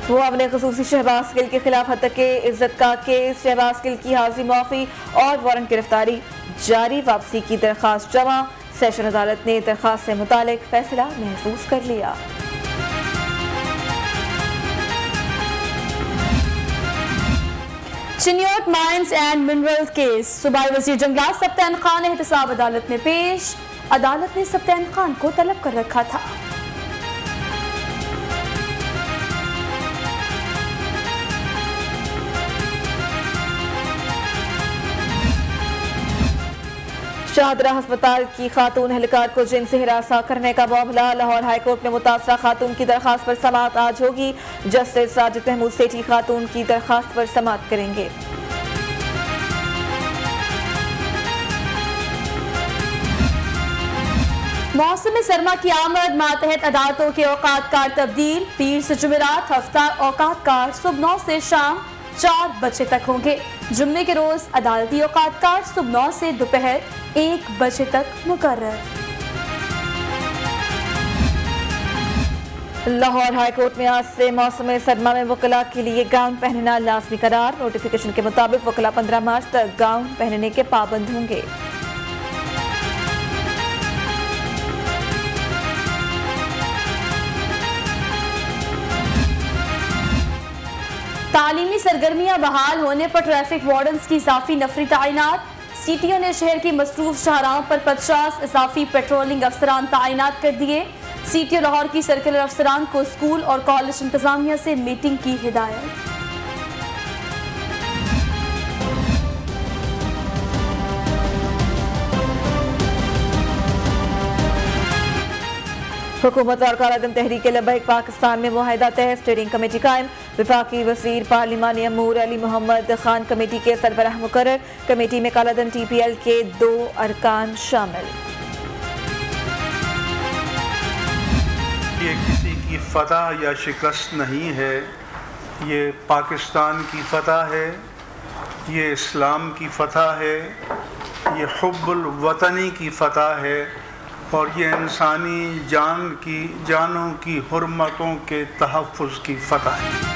वो अपने खसूसी शहबाज गिल के खिलाफ हत्या के इज्जत का केस, शहबाज गिल की हाजिरी माफी और वारंट गिरफ्तारी जारी, वापसी की दरखास्त जमा। सेशन अदालत ने दरखास्त से मुतालिक फैसला महफूज कर लिया। Chiniot mines and minerals case, सूबाई वजीर जंगलात सब्तैन खान एहतसाब अदालत में पेश। अदालत ने सब्तैन खान को तलब कर रखा था। शाहदरा अस्पताल की खातून एहलकार को जिन से हिरासा करने का मामला, लाहौर हाईकोर्ट में मुतासरा खातून की दरखास्त पर समाअत आज होगी। जस्टिस साजिद महमूद सेठी खातून की दरखास्त पर समाअत करेंगे। मौसम सरमा की आमद, मातहत अदालतों के औकात कार तब्दील। पीर से जुमेरात हफ्ता औकात कार सुबह 9 से शाम 4 बजे तक होंगे। जुम्मे के रोज अदालती औकात कार सुबह 9 से दोपहर 1 बजे तक मुकर्रर। लाहौर हाईकोर्ट में आज से मौसम सरमा में वकला के लिए गाउन पहनना लाजमी करार। नोटिफिकेशन के मुताबिक वकला 15 मार्च तक गाउन पहनने के पाबंद होंगे। तालीमी सरगर्मियां बहाल होने पर ट्रैफिक वार्डन्स की इजाफी नफरी तैनात। सीटीओ ने शहर की मसरूफ शाहराहों पर 50 इजाफी पेट्रोलिंग अफसरान तैनात कर दिए। सीटीओ लाहौर की सर्कुलर अफसरान को स्कूल और कॉलेज इंतजामिया से मीटिंग की हिदायत। हुकूमत और कालादम तहरीक लब्बैक पाकिस्तान में मुआहिदा तय, स्टीयरिंग कमेटी कायम। विफाकी वजीर पार्लिमानी अमूर अली मोहम्मद खान कमेटी के सरबराह मुकर्रर। कमेटी में कालादम TPL के 2 अरकान शामिल। ये किसी की फतह या शिकस्त नहीं है, ये पाकिस्तान की फतह है, ये इस्लाम की फतह है, ये हुब्बुल वतनी की फतह है और ये इंसानी जानों की हुर्मतों के तहफ़्फ़ुज़ की फतह है।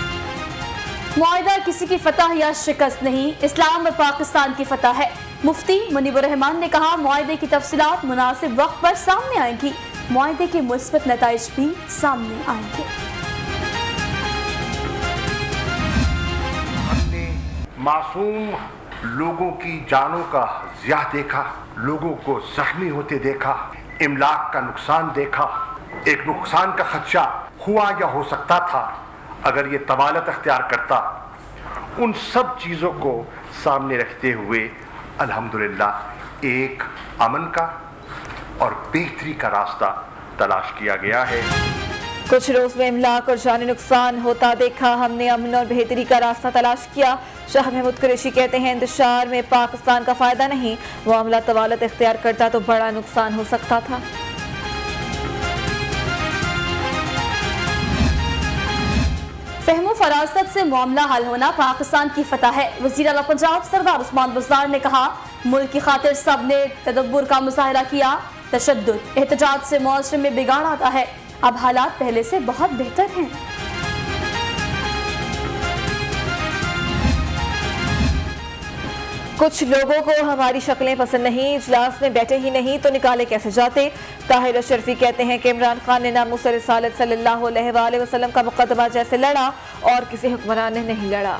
मुआहिदा किसी की फतह या शिकस्त नहीं, इस्लाम और पाकिस्तान की फतह है। मुफ्ती मुनीबुर रहमान ने कहा, मुआहिदे की तफसीलात मुनासिब वक्त पर सामने आएंगी, मुआहिदे के मुस्बत नताइज भी सामने आएंगे। हमने मासूम लोगों की जानों का ज़िया देखा, लोगों को जख्मी होते देखा, इमलाक का नुकसान देखा। एक नुकसान का खदशा हुआ या हो सकता था अगर ये तवालत अख्तियार करता। उन सब चीज़ों को सामने रखते हुए अल्हम्दुलिल्लाह एक अमन का और बेहतरी का रास्ता तलाश किया गया है। कुछ रोज में इमलाक और जानी नुकसान होता देखा, हमने अमन और बेहतरी का रास्ता तलाश किया। शाह महमूद कुरैशी कहते हैं, इंतशार में पाकिस्तान का फायदा नहीं, मामला तवालत इख्तियार करता तो बड़ा नुकसान हो सकता था। फहमो फरासत से मामला हल होना पाकिस्तान की फतह है। वज़ीर आला पंजाब सरदार उस्मान बुज़दार ने कहा, मुल्क की खातिर सब ने तदब्बुर का मुजाहिरा किया। तशद्दुद एहतजाज से मुआशरे में बिगाड़ आता है, अब हालात पहले से बहुत बेहतर हैं। कुछ लोगों को हमारी शक्लें पसंद नहीं, इजलास में बैठे ही नहीं तो निकाले कैसे जाते। ताहिर अशरफी कहते हैं कि इमरान खान ने नामूस रिसालत सल्लल्लाहु अलैहि वसल्लम का मुकदमा जैसे लड़ा और किसी हुक्मरान ने नहीं लड़ा।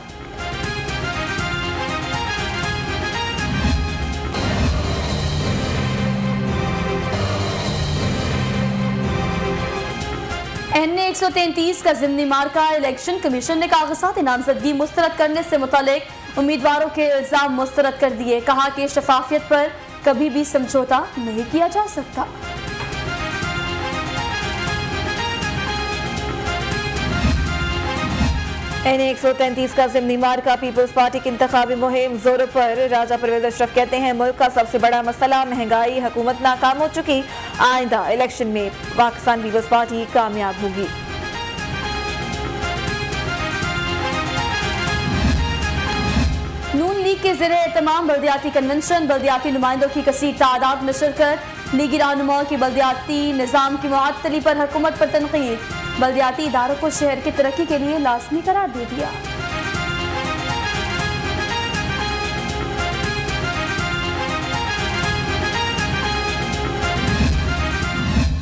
NA 133 का ज़िमनी मार्का, इलेक्शन कमीशन ने कागजात नामजदगी मुस्तरद करने से मुतालिक उम्मीदवारों के इल्जाम मुस्तरद कर दिए। कहा कि शफाफियत पर कभी भी समझौता नहीं किया जा सकता। NA 133 का ज़िमनी मार्का, पीपल्स पार्टी की इंतखाबी मुहिम जोरों पर। राजा परवेज अशरफ कहते हैं, मुल्क का सबसे बड़ा मसला महंगाई, हुकूमत नाकाम हो चुकी, आइंदा इलेक्शन में पाकिस्तान पीपल्स पार्टी कामयाब होगी। नून लीग के ज़रिए तमाम बल्दियाती कन्वेंशन, बल्दियाती नुमाइंदों की कसीर तादाद में शिरकत। लीगी रहनुमा की बल्दियाती निज़ाम की मुअत्तली पर हुकूमत पर तनकीद, बल्दियाती इदारों को शहर की तरक्की के लिए लाजमी करार दे दिया।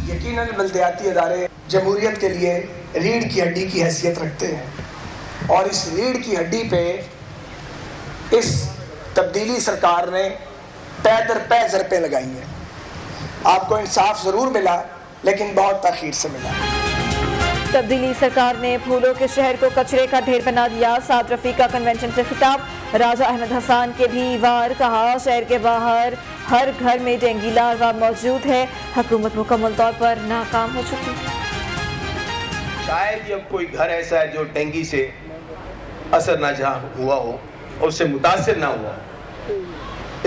यकीनन बल्दियाती इदारे जमहूरियत के लिए रीढ़ की हड्डी की हैसियत रखते हैं और इस रीढ़ की हड्डी पे इस तब्दीली सरकार ने पै दर पै ज़रपें लगाई हैं। आपको इंसाफ ज़रूर मिला लेकिन बहुत ताख़ीर से मिला। तब्दीली सरकार ने फूलों के शहर को कचरे का ढेर बना दिया। साद रफीका कन्वेंशन से खिताब, राजा अहमद हसन के भी वार, कहा शहर के बाहर हर घर में डेंगू लार्वा मौजूद है, हुकूमत मुकम्मल तौर पर नाकाम हो चुकी है। शायद ही अब कोई घर ऐसा है जो डेंगू से असर ना जहाँ हुआ हो और उससे मुतासर ना हुआ।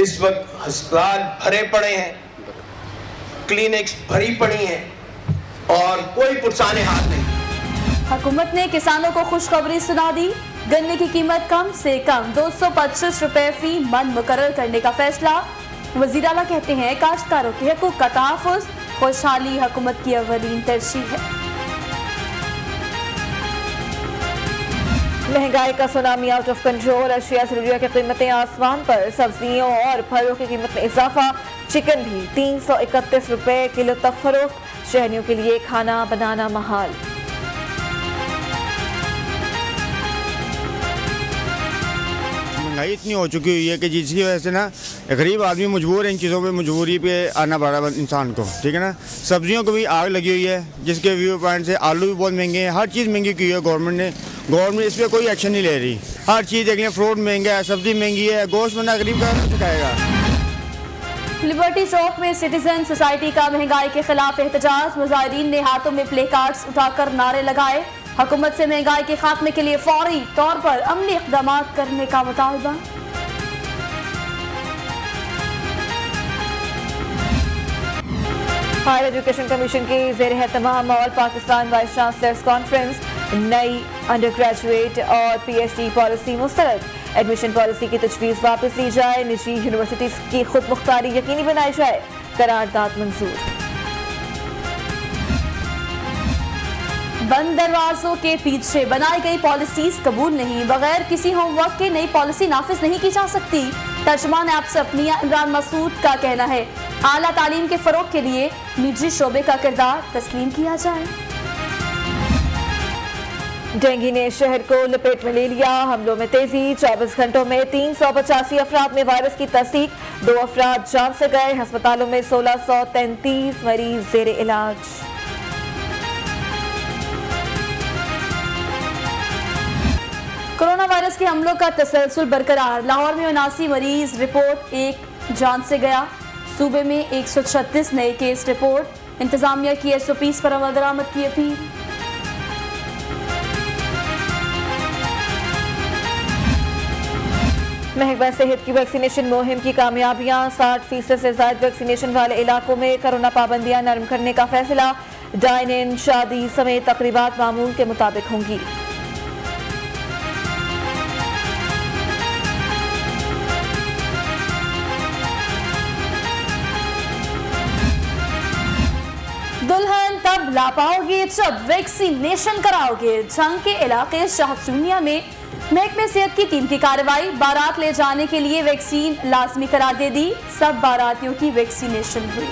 इस वक्त अस्पताल भरे पड़े हैं, क्लिनिक्स भरी पड़ी हैं और कोई पुरसाने हाथ नहीं। हुकूमत ने किसानों को खुशखबरी सुना दी, गन्ने की कीमत कम से कम 225 रुपए फी मन मुकर्रर करने का फैसला। वज़ीर आला कहते हैं काश्तकारों के हकूक़ का तहफ़्फ़ुज़ खुशहाली हुकूमत की अव्वलीन तरजीह है। महंगाई का सुनामी आउट ऑफ कंट्रोल, अशिया ज़रूरिया की कीमतें आसमान पर, सब्जियों और फलों की कीमत में इजाफा, चिकन भी 331 रुपए किलो तक फरोख्त, शहरियों के लिए खाना बनाना महाल। महंगाई इतनी हो चुकी हुई है कि जिसकी वजह से ना गरीब आदमी मजबूर है इन चीज़ों पे, मजबूरी पे आना पड़ रहा है इंसान को, ठीक है ना। सब्जियों को भी आग लगी हुई है, जिसके व्यू पॉइंट से आलू भी बहुत महंगे हैं, हर चीज़ महंगी की है गवर्नमेंट इस पर कोई एक्शन नहीं ले रही। हर चीज़ देख लें, फ्रूट महंगा है, सब्जी महंगी है, गोश्त बंदा गरीब का चुकाएगा। लिबर्टी चौक में सिटीजन सोसाइटी का महंगाई के खिलाफ एहतजाज, मुजाहिरीन ने हाथों में प्ले कार्ड्स उठाकर नारे लगाए, हुकूमत से महंगाई के खात्मे के लिए फौरी तौर पर अमली इक़दाम करने का मुतालबा। हायर एजुकेशन कमीशन की ज़ेर एहतमाम all Pakistan vice chancellors conference, नई अंडर ग्रेजुएट और PhD पॉलिसी मुस्तरद, एडमिशन पॉलिसी की तजवीज़ वापस ली जाए, निजी यूनिवर्सिटीज़ की खुद मुख्तारी यकीनी बनाई जाए, करारदाद मंजूर। बंद दरवाजों के पीछे बनाई गई पॉलिसीज कबूल नहीं, बगैर किसी होमवर्क के नई पॉलिसी नाफिज नहीं की जा सकती, तर्जुमान ऐप्स अपनिया इमरान मसूद का कहना है। आला तालीम के फरोग के लिए निजी शोबे का किरदार तस्लीम किया जाए। डेंगू ने शहर को लपेट में ले लिया, हमलों में तेजी, 24 घंटों में 385 अफराद में वायरस की तस्दीक, 2 अफराद जान से गए, अस्पतालों में 1633 मरीज जेर इलाज। कोरोना वायरस के हमलों का तसलसल बरकरार, लाहौर में 79 मरीज रिपोर्ट, 1 जान से गया, सूबे में 136 नए केस रिपोर्ट, इंतजामिया की SOPs पर अमल दरामद की अपील। महकमा सेहत की वैक्सीनेशन मुहिम की कामयाबियां, 60% से ज्यादा वैक्सीनेशन वाले इलाकों में कोरोना पाबंदियां नरम करने का फैसला, डाइन इन, शादी समेत तकरीबात मामूल के मुताबिक होंगी। दुल्हन तब ला पाओगे जब वैक्सीनेशन कराओगे, जंग के इलाके शाहचूनिया में महकमे सेहत की टीम की कार्रवाई, बारात ले जाने के लिए वैक्सीन लाजमी करार दे दी, सब बारातियों की वैक्सीनेशन हुई।